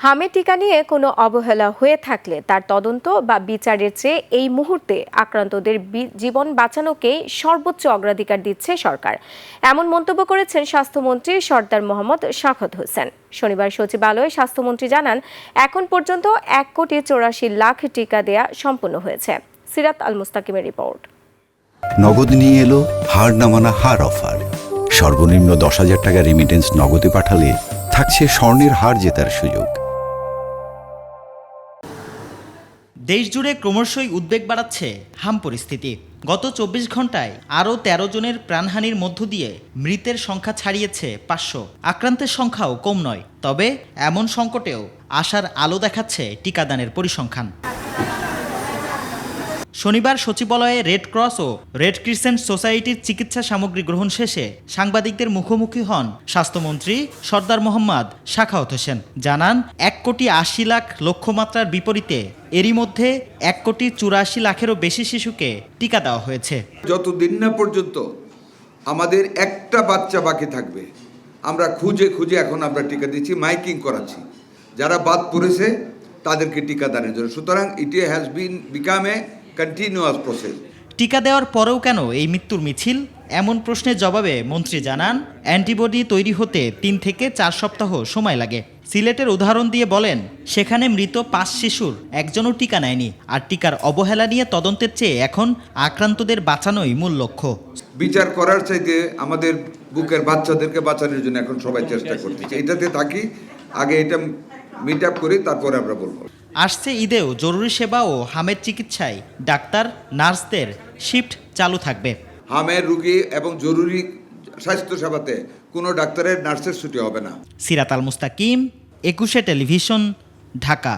হামে টিকা নিয়ে কোনো অবহেলা হয়ে থাকলে তার তদন্ত বা বিচারের চেয়ে এই মুহূর্তে আক্রান্তদের জীবন বাঁচানোকেই সর্বোচ্চ অগ্রাধিকার দিচ্ছে সরকার। এমন মন্তব্য করেছেন স্বাস্থ্যমন্ত্রী সরদার মোহাম্মদ শাখাওয়াত হোসেন। শনিবার সচিবালয়ে স্বাস্থ্যমন্ত্রী জানান, এখন পর্যন্ত 1,84,00,000 টিকা দেয়া সম্পন্ন হয়েছে। সিরাত আল মুস্তাকিমের রিপোর্ট। নগদ নিয়ে এলো হার না মানা হার অফার। সর্বনিম্ন 10,000 টাকা রেমিটেন্স নগদে পাঠালে থাকছে স্বর্ণের হার জেতার সুযোগ। দেশজুড়ে ক্রমশই উদ্বেগ বাড়াচ্ছে হাম পরিস্থিতি। গত 24 ঘন্টায় আরও 13 জনের প্রাণহানির মধ্য দিয়ে মৃতের সংখ্যা ছাড়িয়েছে 500। আক্রান্তের সংখ্যাও কম নয়। তবে এমন সংকটেও আশার আলো দেখাচ্ছে টিকাদানের পরিসংখ্যান। শনিবার সচিবালয়ে রেড ক্রস ও রেড ক্রিসেন্ট সোসাইটির চিকিৎসা সামগ্রী গ্রহণ শেষে সাংবাদিকদের মুখোমুখি হন স্বাস্থ্যমন্ত্রী সরদার মোহাম্মদ শাখাওয়াত হোসেন। জানান, 1,80,00,000 লক্ষ্যমাত্রার বিপরীতে এরই মধ্যে 1,84,00,000-এরও বেশি শিশুকে টিকা দেওয়া হয়েছে। যতদিন না পর্যন্ত আমাদের একটা বাচ্চা বাকি থাকবে, আমরা খুঁজে খুঁজে এখন আমরা টিকা দিচ্ছি, মাইকিং করাচ্ছি যারা বাদ পড়েছে তাদেরকে টিকা দানের জন্য। সুতরাং it has become a continuous process. টিকা দেওয়ার পরেও কেন এই মৃত্যুর মিছিল? এমন প্রশ্নের জবাবে মন্ত্রী জানান, অ্যান্টিবডি তৈরি হতে 3 থেকে 4 সপ্তাহ সময় লাগে। সিলেটের উদাহরণ দিয়ে বলেন, সেখানে মৃত 5 শিশুর একজনও টিকা নেয়নি। আর টিকার অবহেলা নিয়ে তদন্তের চেয়ে এখন আক্রান্তদের বাঁচানোই মূল লক্ষ্য। বিচার করার চাইতে আমাদের বুকের বাচ্চাদেরকে বাঁচানোর জন্য এখন সবাই চেষ্টা করতেছে। এটাতে থাকি, আগে এটা মিট আপ করি, তারপরে আমরা বলবো। আসছে ঈদেও জরুরি সেবা ও হামের চিকিৎসায় ডাক্তার নার্সদের শিফট চালু থাকবে। হামের রুগী এবং জরুরি স্বাস্থ্য সেবাতে কোনো ডাক্তারের নার্সের ছুটি হবে না। সিরাত আল মুস্তাকিম, 21 টেলিভিশন, ঢাকা।